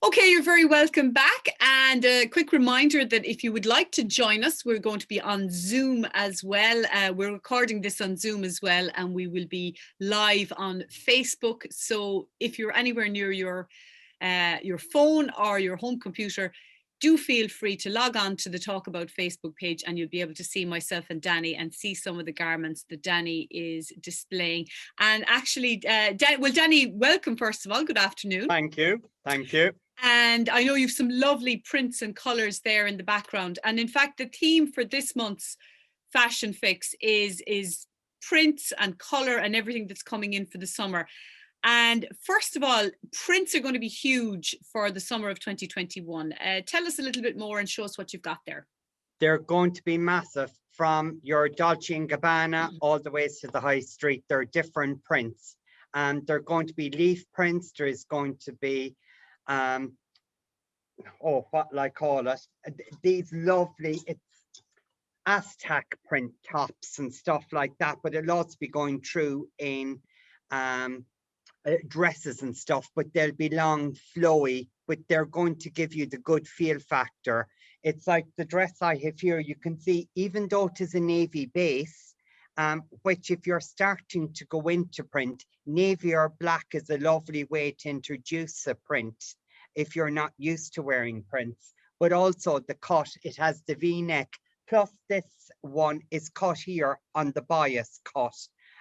Okay, you're very welcome back. And a quick reminder that if you would like to join us, we're going to be on Zoom as well. We're recording this on Zoom as well, and we will be live on Facebook. So if you're anywhere near your phone or your home computer, do feel free to log on to the Talk About Facebook page, and you'll be able to see myself and Danny and see some of the garments that Danny is displaying. And actually, Danny, welcome first of all. Good afternoon. Thank you. Thank you. And I know you've some lovely prints and colours there in the background. And in fact, the theme for this month's Fashion Fix is prints and colour and everything that's coming in for the summer. And first of all, prints are going to be huge for the summer of 2021. Tell us a little bit more and show us what you've got there. They're going to be massive, from your Dolce & Gabbana all the way to the high street. They're different prints. And they're going to be leaf prints. There is going to be what I call it, these lovely, it's Aztec print tops and stuff like that, but it'll also be going through in dresses and stuff, but they'll be long, flowy, but they're going to give you the good feel factor. It's like the dress I have here, you can see, even though it is a navy base, which if you're starting to go into print, navy or black is a lovely way to introduce a print if you're not used to wearing prints. But also the cut, it has the V-neck, plus this one is cut here on the bias cut.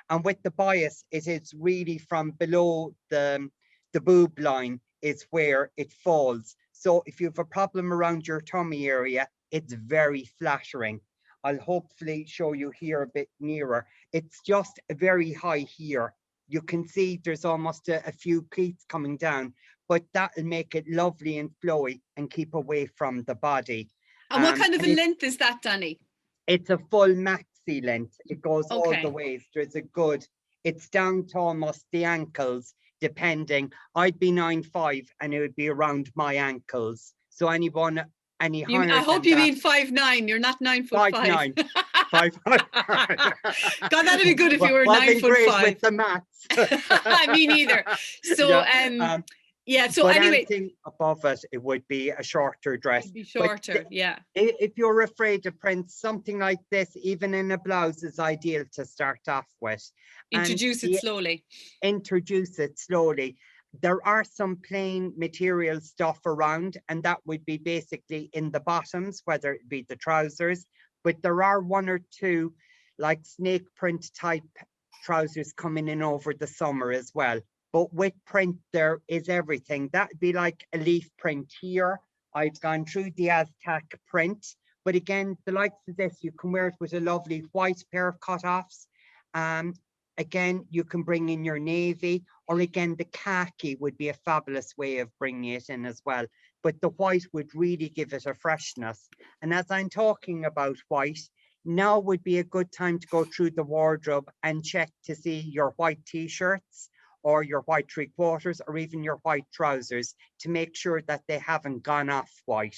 And with the bias, it is really from below the boob line is where it falls. So if you have a problem around your tummy area, it's very flattering. I'll hopefully show you here a bit nearer. It's just very high here. You can see there's almost a few pleats coming down, but that'll make it lovely and flowy and keep away from the body. And what kind of a length is that, Danny? It's a full maxi length. It goes all the ways. There's a good, it's down to almost the ankles, depending. I'd be 9'5" and it would be around my ankles. So anyone any higher I hope you mean 5'9". You're not 9'5". 5'9". 5'9". God, that'd be good if you were 9'5". With the maths. Me neither. So yeah, so but anyway, anything above it, it would be a shorter dress. It'd be shorter, yeah. If you're afraid of prints, something like this, even in a blouse, is ideal to start off with. Introduce it slowly. Introduce it slowly. There are some plain material stuff around, and that would be basically in the bottoms, whether it be the trousers, but there are one or two like snake print type trousers coming in over the summer as well. But with print, there is everything. That'd be like a leaf print here. I've gone through the Aztec print, but again, the likes of this, you can wear it with a lovely white pair of cutoffs. Again, you can bring in your navy, or again, the khaki would be a fabulous way of bringing it in as well. But the white would really give it a freshness. And as I'm talking about white, now would be a good time to go through the wardrobe and check to see your white t-shirts or your white three-quarters, or even your white trousers, to make sure that they haven't gone off white.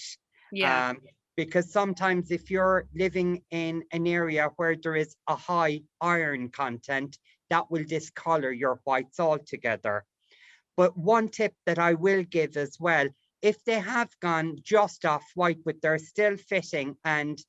Yeah. Because sometimes if you're living in an area where there is a high iron content, that will discolor your whites altogether. But one tip that I will give as well, if they have gone just off white, but they're still fitting, and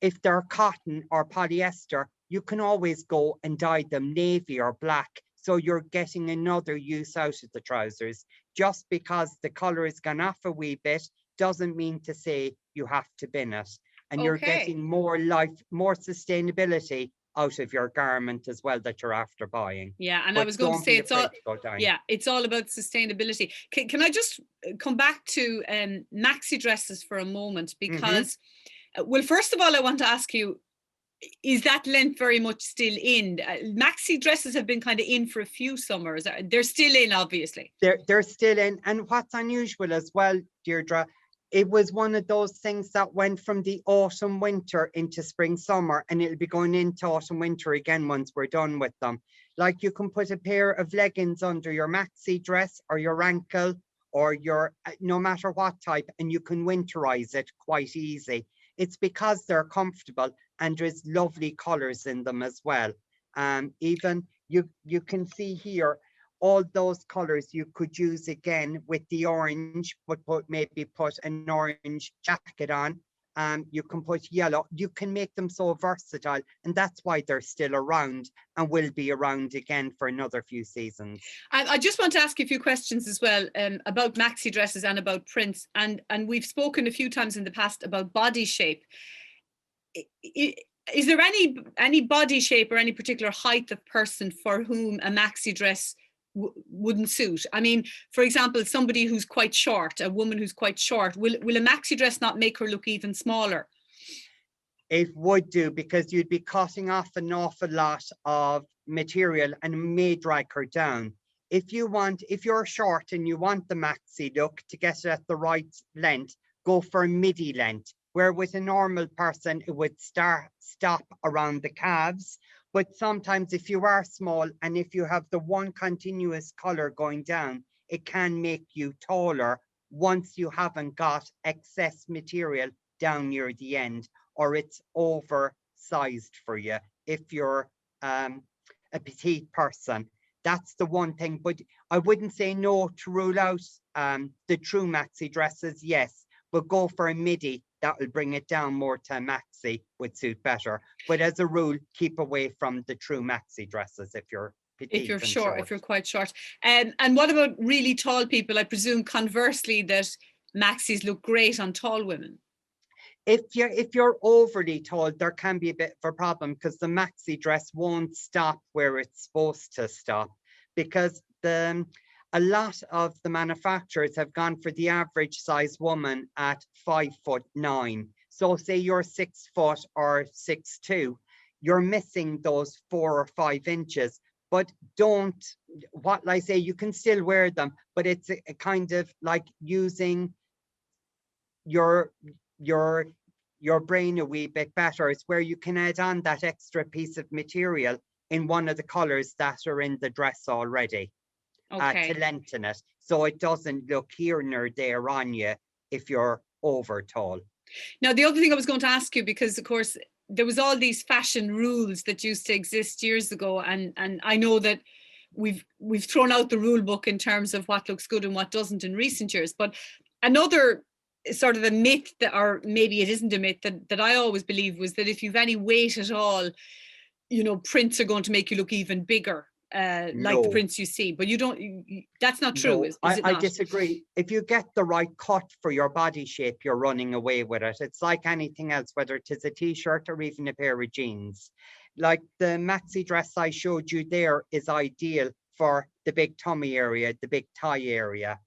if they're cotton or polyester, you can always go and dye them navy or black. So you're getting another use out of the trousers. Just because the color has gone off a wee bit doesn't mean to say you have to bin it. And you're getting more life, more sustainability out of your garment as well that you're after buying. Yeah, and I was going to say it's all about sustainability. Can I just come back to maxi dresses for a moment? Because, well, first of all, I want to ask you, is that length very much still in? Maxi dresses have been kind of in for a few summers. They're still in, obviously. They're still in. And what's unusual as well, Deirdre, it was one of those things that went from the autumn winter into spring summer, and it'll be going into autumn winter again once we're done with them. Like, you can put a pair of leggings under your maxi dress or your ankle or your, no matter what type, and you can winterize it quite easy. It's because they're comfortable and there's lovely colors in them as well. Even you can see here, all those colors you could use again with the orange, but maybe put an orange jacket on. You can put yellow. You can make them so versatile, and that's why they're still around and will be around again for another few seasons. I just want to ask you a few questions as well about maxi dresses and about prints, and we've spoken a few times in the past about body shape. Is there any body shape or any particular height of person for whom a maxi dress wouldn't suit? I mean, for example, somebody who's quite short, a woman who's quite short, will a maxi dress not make her look even smaller? It would do, because you'd be cutting off an awful lot of material and it may drag her down. If you're short and you want the maxi look to get it at the right length, go for a midi length, where with a normal person, it would stop around the calves. But sometimes if you are small and if you have the one continuous color going down, it can make you taller once you haven't got excess material down near the end, or it's oversized for you if you're a petite person. That's the one thing. But I wouldn't say no to rule out the true maxi dresses, yes, but go for a midi. That will bring it down more to a maxi, would suit better. But as a rule, keep away from the true maxi dresses if you're petite. If you're short, if you're quite short. And what about really tall people? I presume conversely that maxis look great on tall women. If you're overly tall, there can be a bit of a problem, because the maxi dress won't stop where it's supposed to stop, because a lot of the manufacturers have gone for the average size woman at 5'9". So say you're 6 foot or 6'2", you're missing those 4 or 5 inches. But what I say, you can still wear them, but it's a kind of like using your brain a wee bit better. It's where you can add on that extra piece of material in one of the colors that are in the dress already. To lengthen it, so it doesn't look here nor there on you if you're over tall. Now, the other thing I was going to ask you, because of course there was all these fashion rules that used to exist years ago, and I know that we've thrown out the rule book in terms of what looks good and what doesn't in recent years. But another sort of a myth, that, or maybe it isn't a myth, that I always believed was that if you've any weight at all, you know, prints are going to make you look even bigger. Like the prints you see, but you don't, that's not true. Is it not? I disagree. If you get the right cut for your body shape, you're running away with it. It's like anything else, whether it is a t-shirt or even a pair of jeans. Like the maxi dress I showed you there is ideal for the big tummy area, the big thigh area.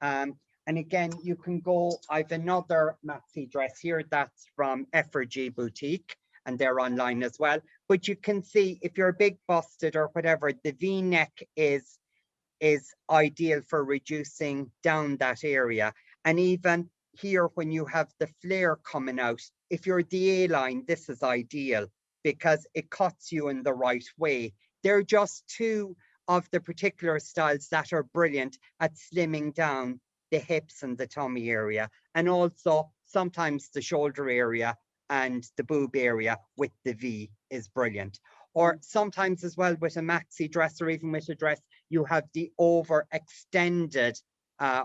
And again, you can go, I've another maxi dress here that's from Effigy Boutique, and they're online as well. But you can see, if you're big busted or whatever, the V-neck is ideal for reducing down that area. And even here, when you have the flare coming out, if you're the A-line, this is ideal because it cuts you in the right way. They're just two of the particular styles that are brilliant at slimming down the hips and the tummy area, and also sometimes the shoulder area and the boob area with the V is brilliant. Or sometimes as well with a maxi dress, or even with a dress, you have the overextended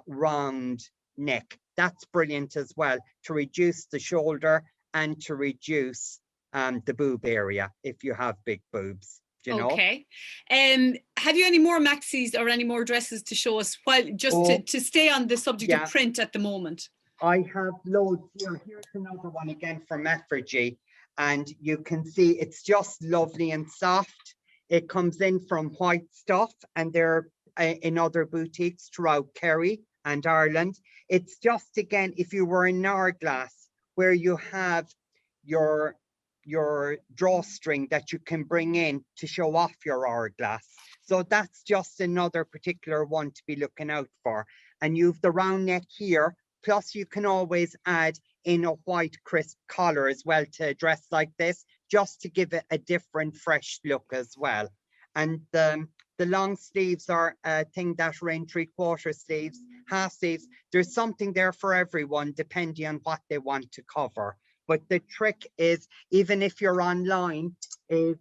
round neck. That's brilliant as well to reduce the shoulder and to reduce the boob area if you have big boobs. Do you know? Okay. Have you any more maxis or any more dresses to show us, while just to stay on the subject of print at the moment? I have loads here. Here's another one again from Effigy, and you can see it's just lovely and soft. It comes in from white stuff, and they're in other boutiques throughout Kerry and Ireland. It's just, again, if you were in hourglass, where you have your drawstring that you can bring in to show off your hourglass. So that's just another particular one to be looking out for. And you've the round neck here. Plus, you can always add in a white crisp collar as well to a dress like this, just to give it a different, fresh look as well. And the long sleeves are a thing that are in 3/4 sleeves, half sleeves. There's something there for everyone, depending on what they want to cover. But the trick is, even if you're online, is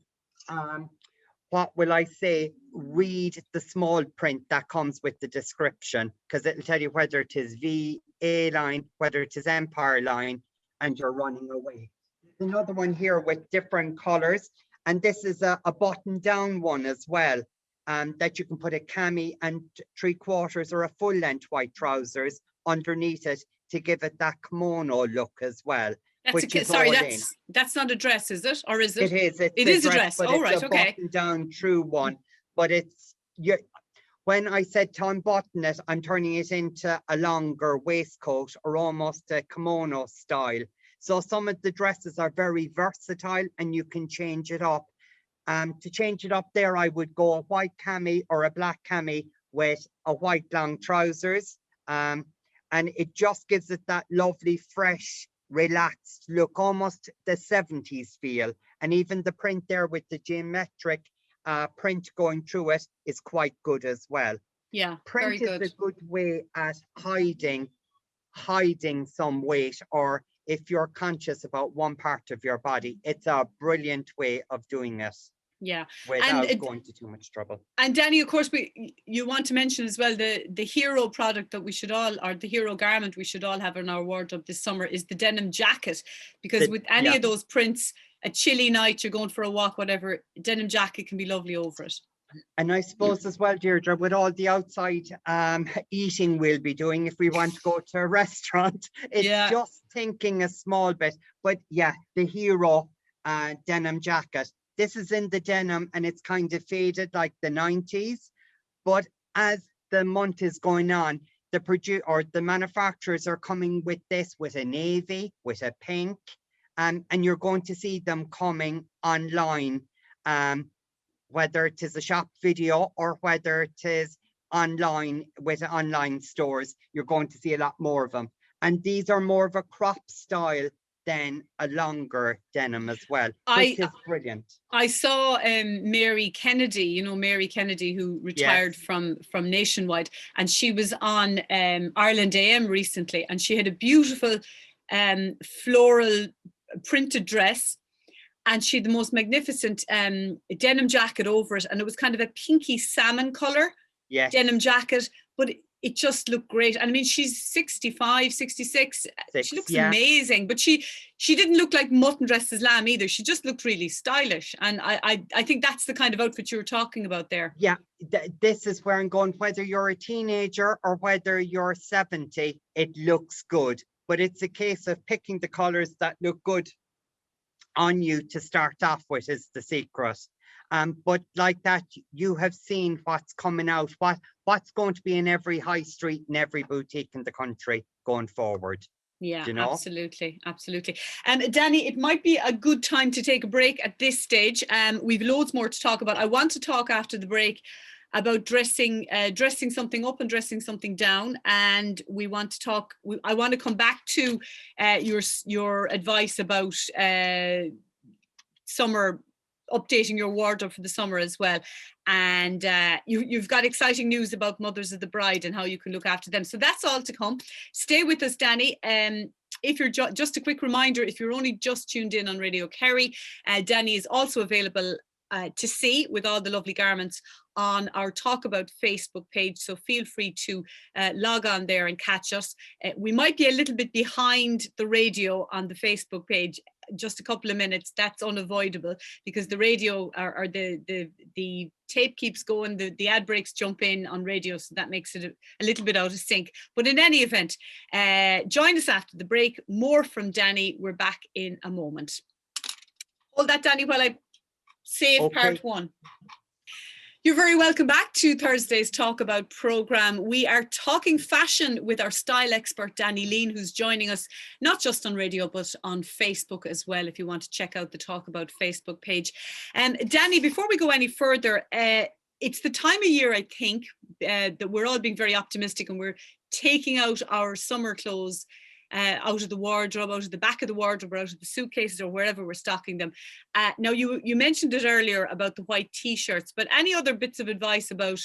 what will I say, read the small print that comes with the description, because it'll tell you whether it is V, A line, whether it is Empire line, and you're running away. There's another one here with different colors, and this is a button down one as well, that you can put a cami and 3/4 or a full length white trousers underneath it to give it that kimono look as well. Sorry, that's not a dress, is it? Or is it? It is. It is a dress. But it's a button down true one. But it's when I said to unbutton it, I'm turning it into a longer waistcoat or almost a kimono style. So some of the dresses are very versatile and you can change it up. To change it up there, I would go a white cami or a black cami with a white long trousers. And it just gives it that lovely, fresh, relaxed look, almost the 70s feel. And even the print there with the geometric print going through it is quite good as well. Yeah, print is a good way at hiding some weight, or if you're conscious about one part of your body, it's a brilliant way of doing it. Yeah, without going to too much trouble. And Danny, of course, you want to mention as well the hero product that we should all, or the hero garment we should all have in our wardrobe this summer is the denim jacket, because with any of those prints, a chilly night, you're going for a walk, whatever, denim jacket can be lovely over it. And I suppose as well, Deirdre, with all the outside eating we'll be doing, if we want to go to a restaurant, it's just thinking a small bit. But yeah, the hero denim jacket. This is in the denim and it's kind of faded like the 90s. But as the month is going on, the manufacturers are coming with this with a navy, with a pink, and you're going to see them coming online, whether it is a shop video or whether it is online with online stores, you're going to see a lot more of them. And these are more of a crop style than a longer denim as well, which is brilliant. I saw Mary Kennedy, Mary Kennedy, who retired from Nationwide, and she was on Ireland AM recently, and she had a beautiful floral printed dress, and she had the most magnificent denim jacket over it, and it was kind of a pinky salmon color denim jacket, but it just looked great. And I mean, she's 65, 66. She looks amazing, but she didn't look like mutton dressed as lamb either. She just looked really stylish. And I think that's the kind of outfit you were talking about there. Yeah, this is where I'm going. Whether you're a teenager or whether you're 70, it looks good. But it's a case of picking the colors that look good on you to start off with is the secret. But like that, you have seen what's coming out, what's going to be in every high street and every boutique in the country going forward. Yeah, absolutely. Danny, it might be a good time to take a break at this stage. We've loads more to talk about. I want to talk after the break about dressing something up and dressing something down, and we want to talk. I want to come back to your advice about summer. Updating your wardrobe for the summer as well, and you've got exciting news about Mothers of the Bride and how you can look after them. So that's all to come. Stay with us, Danny. If you're just a quick reminder, if you're only just tuned in on Radio Kerry, Danny is also available to see with all the lovely garments on our Talk About Facebook page. So feel free to log on there and catch us. We might be a little bit behind the radio on the Facebook page, just a couple of minutes. That's unavoidable because the radio or the tape keeps going, the ad breaks jump in on radio, so that makes it a little bit out of sync. But in any event, join us after the break. More from Danny. We're back in a moment. Hold that, Danny, while I save part one. You're very welcome back to Thursday's Talk About programme. We are talking fashion with our style expert, Danny Leane, who's joining us not just on radio, but on Facebook as well, if you want to check out the Talk About Facebook page. Danny, before we go any further, it's the time of year, I think, that we're all being very optimistic and we're taking out our summer clothes out of the wardrobe, out of the back of the wardrobe, or out of the suitcases, or wherever we're stocking them. Now, you mentioned it earlier about the white t-shirts, but any other bits of advice about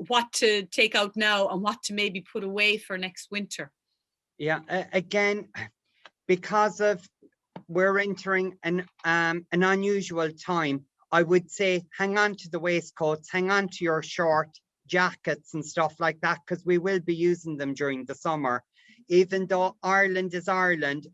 what to take out now and what to maybe put away for next winter? Yeah, again, because of we're entering an unusual time, I would say hang on to the waistcoats, hang on to your short jackets and stuff like that, because we will be using them during the summer. Even though Ireland is Ireland,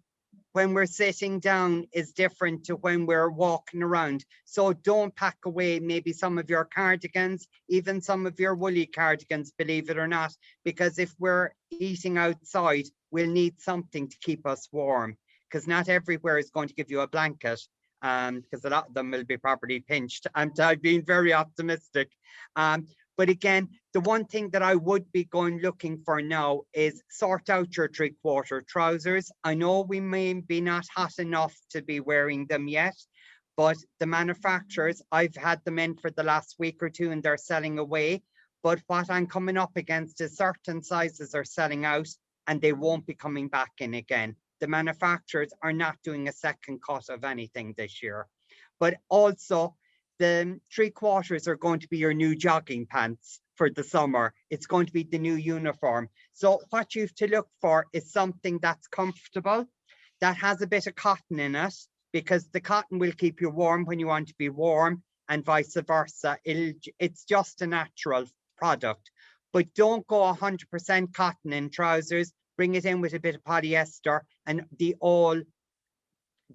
when we're sitting down is different to when we're walking around. So don't pack away maybe some of your cardigans, even some of your woolly cardigans, believe it or not, because if we're eating outside, we'll need something to keep us warm, because not everywhere is going to give you a blanket, because a lot of them will be properly pinched. And I've been very optimistic. But again, the one thing that I would be going looking for now is sort out your 3/4 trousers. I know we may be not hot enough to be wearing them yet, but the manufacturers, I've had them in for the last week or two and they're selling away. But what I'm coming up against is certain sizes are selling out and they won't be coming back in again. The manufacturers are not doing a second cut of anything this year. But also, the 3/4 are going to be your new jogging pants for the summer. It's going to be the new uniform. So what you have to look for is something that's comfortable, that has a bit of cotton in it, because the cotton will keep you warm when you want to be warm, and vice versa. It's just a natural product. But don't go 100% cotton in trousers. Bring it in with a bit of polyester and the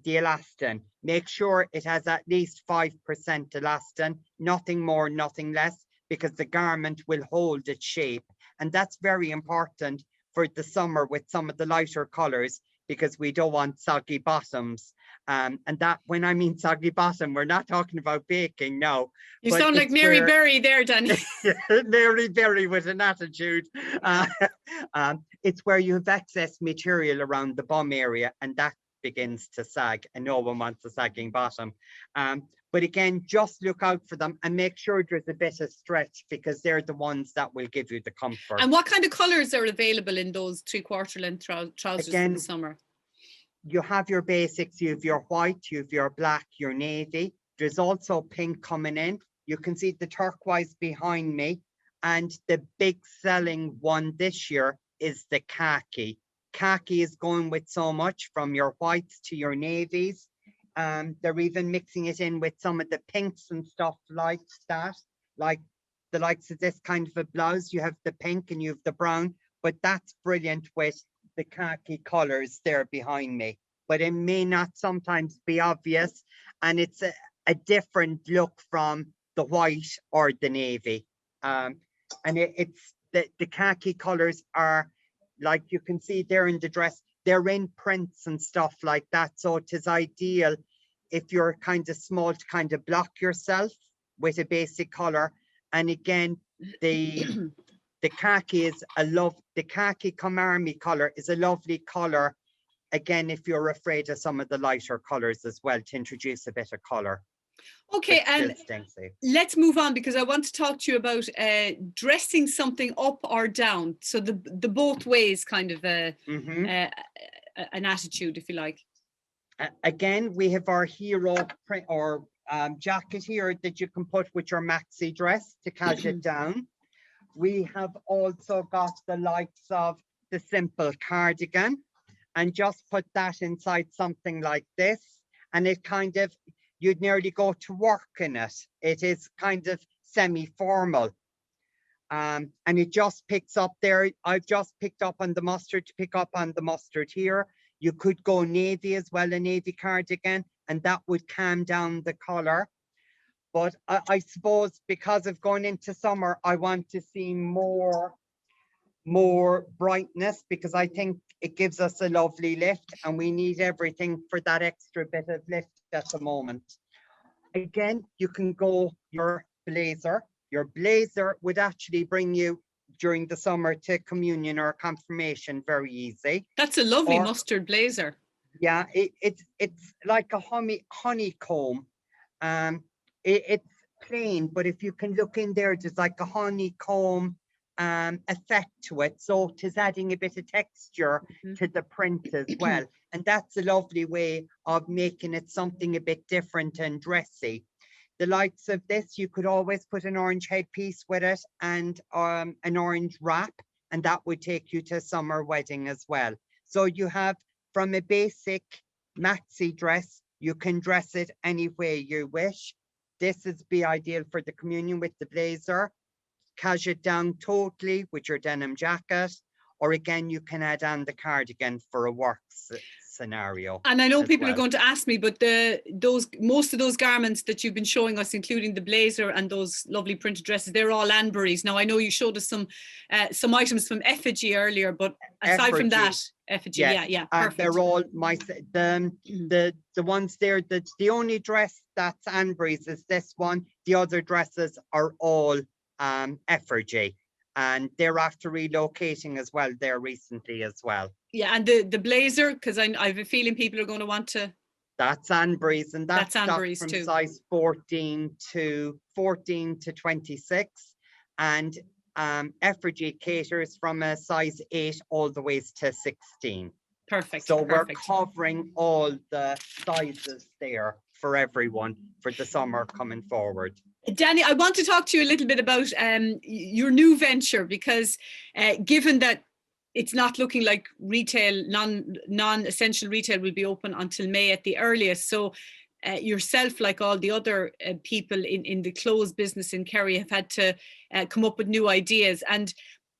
elastin. Make sure it has at least 5% elastin, nothing more, nothing less, because the garment will hold its shape. And that's very important for the summer with some of the lighter colors, because we don't want soggy bottoms. And that, when I mean soggy bottom, we're not talking about baking, no. You sound like Mary Berry there, Danny. Mary Berry with an attitude. It's where you have excess material around the bum area, and that begins to sag, and no one wants a sagging bottom. But again, just look out for them and make sure there's a bit of stretch, because they're the ones that will give you the comfort. And what kind of colors are available in those 3/4 length trousers in the summer? You have your basics, you have your white, you have your black, your navy. There's also pink coming in. You can see the turquoise behind me. And the big selling one this year is the khaki. Khaki is going with so much, from your whites to your navies. They're even mixing it in with some of the pinks and stuff like that, like the likes of this kind of a blouse. You have the pink and you have the brown, but that's brilliant with the khaki colors there behind me. But it may not sometimes be obvious, and it's a different look from the white or the navy. And it's the khaki colors are, like you can see there in the dress, they're in prints and stuff like that. So it is ideal if you're kind of small to kind of block yourself with a basic color. And again, the khaki is the khaki come army color is a lovely color. Again, if you're afraid of some of the lighter colors as well, to introduce a bit of color. Okay, and let's move on, because I want to talk to you about dressing something up or down. So the both ways kind of an attitude, if you like. Again, we have our hero print or jacket here that you can put with your maxi dress to cash it down. We have also got the likes of the simple cardigan, and just put that inside something like this, and it kind of, you'd nearly go to work in it. It is kind of semi-formal. And it just picks up there. I've just picked up on the mustard to pick up on the mustard here. You could go navy as well, a navy cardigan, and that would calm down the color. But I suppose because of going into summer, I want to see more brightness, because I think it gives us a lovely lift, and we need everything for that extra bit of lift at the moment. Again, you can go your blazer. Your blazer would actually bring you during the summer to communion or confirmation very easy. That's a lovely mustard blazer. Yeah, it's like a honeycomb. It's plain, but if you can look in there, there's like a honeycomb effect to it, so it is adding a bit of texture to the print as well, and that's a lovely way of making it something a bit different and dressy. The likes of this, you could always put an orange headpiece with it and an orange wrap, and that would take you to a summer wedding as well. So you have, from a basic maxi dress, you can dress it any way you wish. this is be ideal for the communion with the blazer. Cash it down totally with your denim jacket, or again, you can add on the cardigan for a work scenario. And I know as people are well. going to ask me, but most of those garments that you've been showing us, including the blazer and those lovely printed dresses, they're all Anbury's. Now I know you showed us some items from Effigy earlier, but aside from that, Effigy, yeah, perfect. They're all the ones there. The only dress that's Anbury's is this one. The other dresses are all Effigy, and they're after relocating as well there recently as well. Yeah, and the blazer, because I have a feeling people are going to want to. That's Anbury's, and that's Anbury's from too. size 14 to 26, and Effigy caters from a size 8 all the way to 16. Perfect. So we're covering all the sizes there for everyone for the summer coming forward. Danny, I want to talk to you a little bit about your new venture, because given that it's not looking like retail, non-essential retail will be open until May at the earliest. So yourself, like all the other people in the clothes business in Kerry, have had to come up with new ideas. And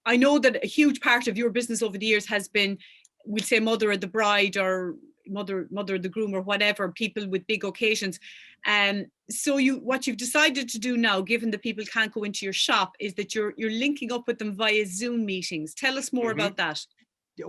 I know that a huge part of your business over the years has been, we'd say, mother of the bride or mother of the groom or whatever, people with big occasions. So what you've decided to do now, given that people can't go into your shop, is that you're linking up with them via Zoom meetings. Tell us more about that.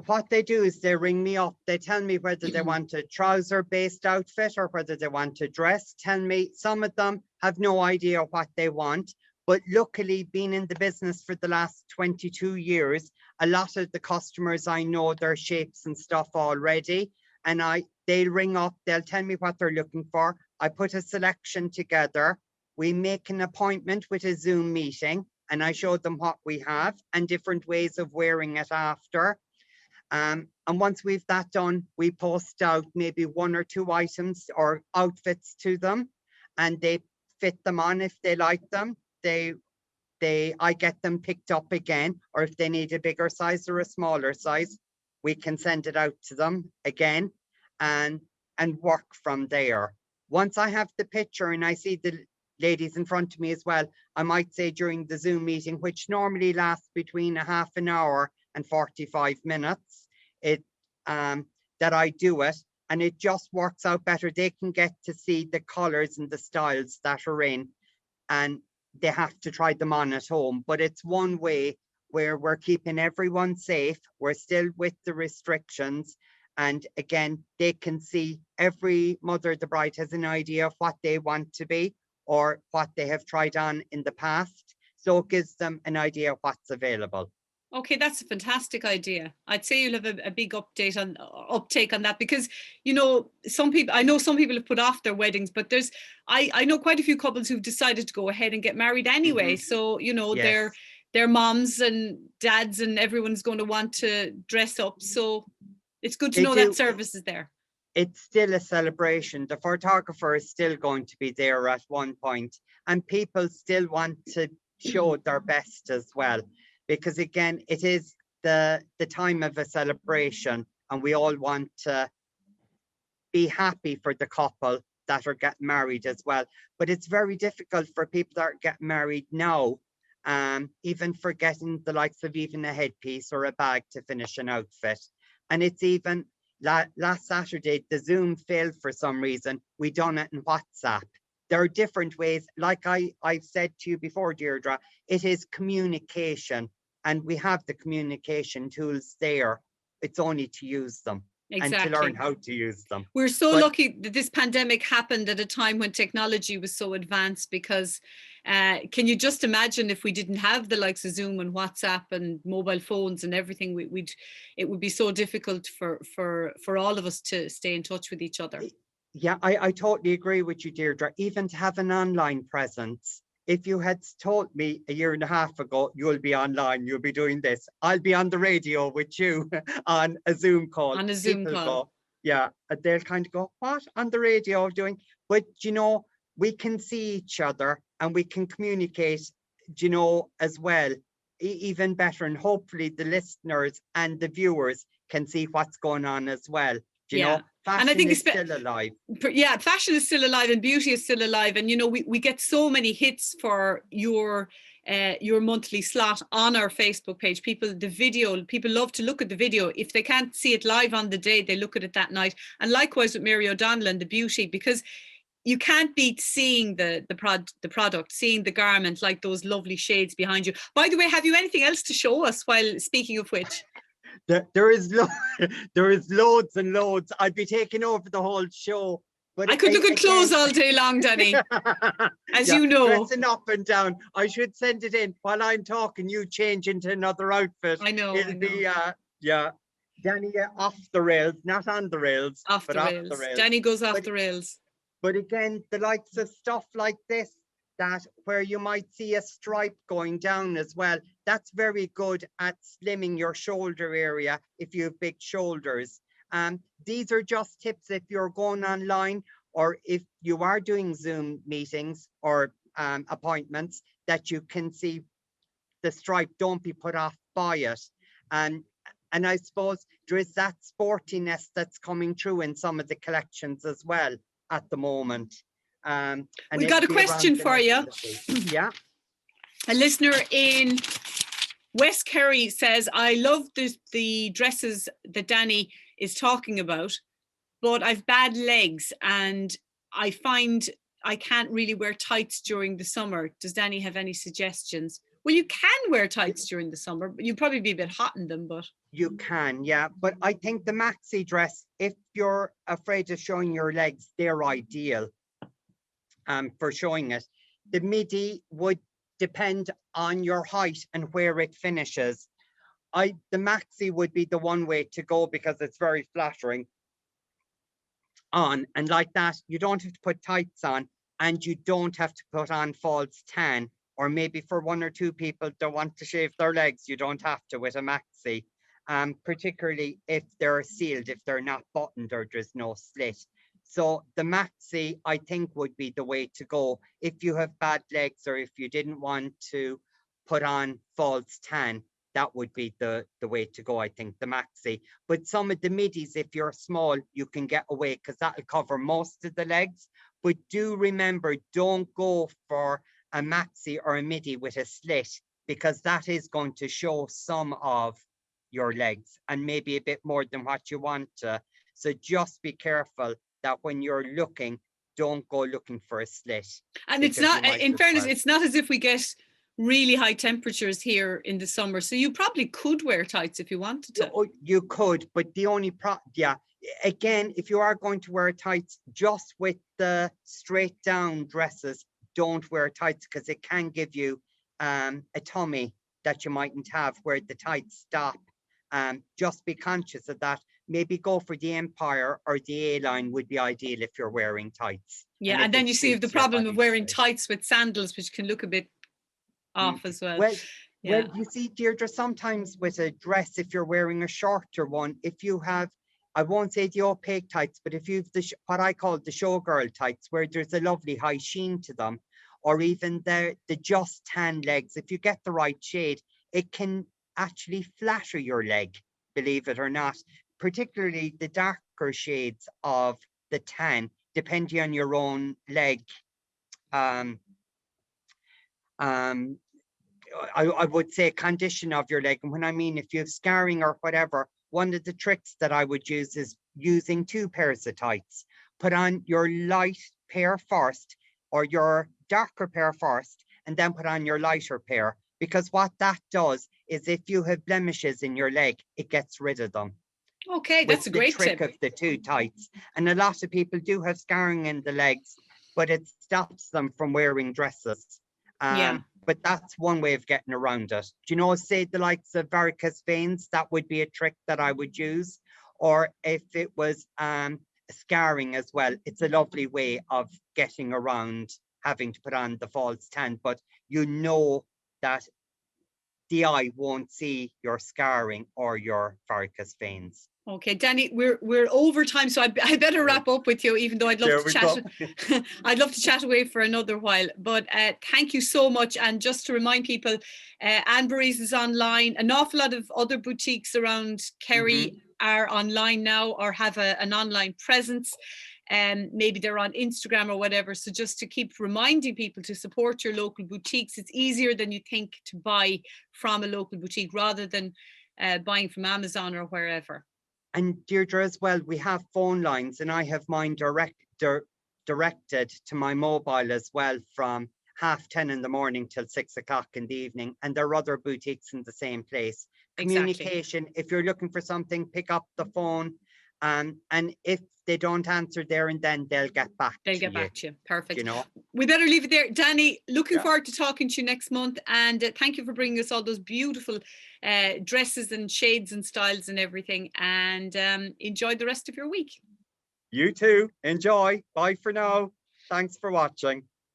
What they do is they ring me up. They tell me whether they want a trouser-based outfit or whether they want a dress. Tell me, some of them have no idea what they want. But luckily, being in the business for the last 22 years, a lot of the customers, I know their shapes and stuff already. And they'll ring up, they'll tell me what they're looking for. I put a selection together. We make an appointment with a Zoom meeting, and I show them what we have and different ways of wearing it after. And once we've that done, we post out maybe 1 or 2 items or outfits to them, and they fit them on if they like them. I get them picked up again, or if they need a bigger size or a smaller size, we can send it out to them again and work from there. Once I have the picture and I see the ladies in front of me as well, I might say during the Zoom meeting, which normally lasts between a half an hour and 45 minutes, that I do it, and it just works out better. They can get to see the colors and the styles that are in, and they have to try them on at home. But it's one way where we're keeping everyone safe. We're still with the restrictions. And again, they can see, every mother of the bride has an idea of what they want to be or what they have tried on in the past. So it gives them an idea of what's available. Okay, that's a fantastic idea. I'd say you'll have a big uptake on that, because, you know, I know some people have put off their weddings, but I know quite a few couples who've decided to go ahead and get married anyway. So, you know, Yes. their moms and dads and everyone's going to want to dress up. So it's good to know that service is there. It's still a celebration. The photographer is still going to be there at one point, and people still want to show their best as well. Because again, it is the time of a celebration, and we all want to be happy for the couple that are getting married as well. But it's very difficult for people that are getting married now, even for getting the likes of even a headpiece or a bag to finish an outfit. And it's even last Saturday, the Zoom failed for some reason. We done it in WhatsApp. There are different ways. Like I've said to you before, Deirdre, it is communication, and we have the communication tools there. It's only to use them. Exactly. And to learn how to use them. We're so lucky that this pandemic happened at a time when technology was so advanced, because can you just imagine if we didn't have the likes of Zoom and WhatsApp and mobile phones and everything, it would be so difficult for all of us to stay in touch with each other. Yeah, I totally agree with you, Deirdre. Even to have an online presence. If you had told me a year and a half ago, you'll be online, you'll be doing this, I'll be on the radio with you on a Zoom call. On a Zoom call. Go, yeah, they'll kind of go, what? On the radio doing? But, you know, we can see each other and we can communicate, you know, as well, even better. And hopefully the listeners and the viewers can see what's going on as well. Do you know, fashion and I think is still alive. Yeah, fashion is still alive and beauty is still alive. And, you know, we get so many hits for your monthly slot on our Facebook page. People love to look at the video. If they can't see it live on the day, they look at it that night. And likewise with Mary O'Donnell and the beauty, because you can't beat seeing the product, seeing the garment, like those lovely shades behind you. By the way, have you anything else to show us, while speaking of which? There is loads and loads. I'd be taking over the whole show. But I could look at clothes all day long, Danny, as you know. Dressing up and down. I should send it in while I'm talking. You change into another outfit. I know. It'll be Danny off the rails, not on the rails. Off the rails. Danny goes off the rails. But again, the likes of stuff like this, that where you might see a stripe going down as well, that's very good at slimming your shoulder area if you have big shoulders. These are just tips if you're going online, or if you are doing Zoom meetings or appointments, that you can see the stripe. Don't be put off by it. And I suppose there is that sportiness that's coming through in some of the collections as well at the moment. And we got a question for you. Yeah. A listener in West Kerry says, I love the dresses that Danny is talking about, but I've bad legs and I find I can't really wear tights during the summer. Does Danny have any suggestions? Well, you can wear tights during the summer, but you'd probably be a bit hot in them, but. You can, yeah. But I think the maxi dress, if you're afraid of showing your legs, they're ideal for showing it. The midi would depend on your height and where it finishes. The maxi would be the one way to go because it's very flattering on. And like that, you don't have to put tights on, and you don't have to put on false tan. Or maybe for one or two people that want to shave their legs, you don't have to with a maxi. Particularly if they're sealed, if they're not buttoned or there's no slit. So the maxi, I think, would be the way to go if you have bad legs, or if you didn't want to put on false tan. That would be the way to go, I think, the maxi. But some of the midis, if you're small, you can get away because that'll cover most of the legs. But do remember, don't go for a maxi or a midi with a slit, because that is going to show some of your legs and maybe a bit more than what you want to. So just be careful that when you're looking, don't go looking for a slit. And it's not, in fairness, it's not as if we get really high temperatures here in the summer. So you probably could wear tights if you wanted to. You could, but the only again, if you are going to wear tights, just with the straight down dresses, don't wear tights, because it can give you a tummy that you mightn't have where the tights stop. Just be conscious of that. Maybe go for the Empire or the A-line would be ideal if you're wearing tights. Yeah, and then you see the problem of wearing tights with sandals, which can look a bit off as well. Well, you see, Deirdre, sometimes with a dress, if you're wearing a shorter one, if you have, I won't say the opaque tights, but if you've what I call the showgirl tights, where there's a lovely high sheen to them, or even the just tan legs, if you get the right shade, it can actually flatter your leg, believe it or not, particularly the darker shades of the tan, depending on your own leg. I would say condition of your leg. And when I mean if you have scarring or whatever, one of the tricks that I would use is using 2 pairs of tights. Put on your light pair first, or your darker pair first, and then put on your lighter pair. Because what that does is if you have blemishes in your leg, it gets rid of them. Okay, that's a great trick tip. Of the 2 tights. And a lot of people do have scarring in the legs, but it stops them from wearing dresses. But that's one way of getting around it. Do you know, say the likes of varicose veins, that would be a trick that I would use. Or if it was scarring as well, it's a lovely way of getting around having to put on the false tan. But you know that the eye won't see your scarring or your varicose veins. Okay, Danny, we're over time, so I better wrap up with you, even though I'd love to chat. I'd love to chat away for another while. But thank you so much. And just to remind people, Anne-Marie's is online. An awful lot of other boutiques around Kerry are online now or have an online presence. Maybe they're on Instagram or whatever. So just to keep reminding people to support your local boutiques. It's easier than you think to buy from a local boutique rather than buying from Amazon or wherever. And Deirdre, as well, we have phone lines, and I have mine directed to my mobile as well, from 10:30 in the morning till 6 o'clock in the evening. And there are other boutiques in the same place. Communication, exactly. If you're looking for something, pick up the phone. And if they don't answer there and then, they'll get back to you. They'll get back to you. Perfect. You know, we better leave it there. Danny, looking forward to talking to you next month. And thank you for bringing us all those beautiful dresses and shades and styles and everything. And enjoy the rest of your week. You too. Enjoy. Bye for now. Thanks for watching.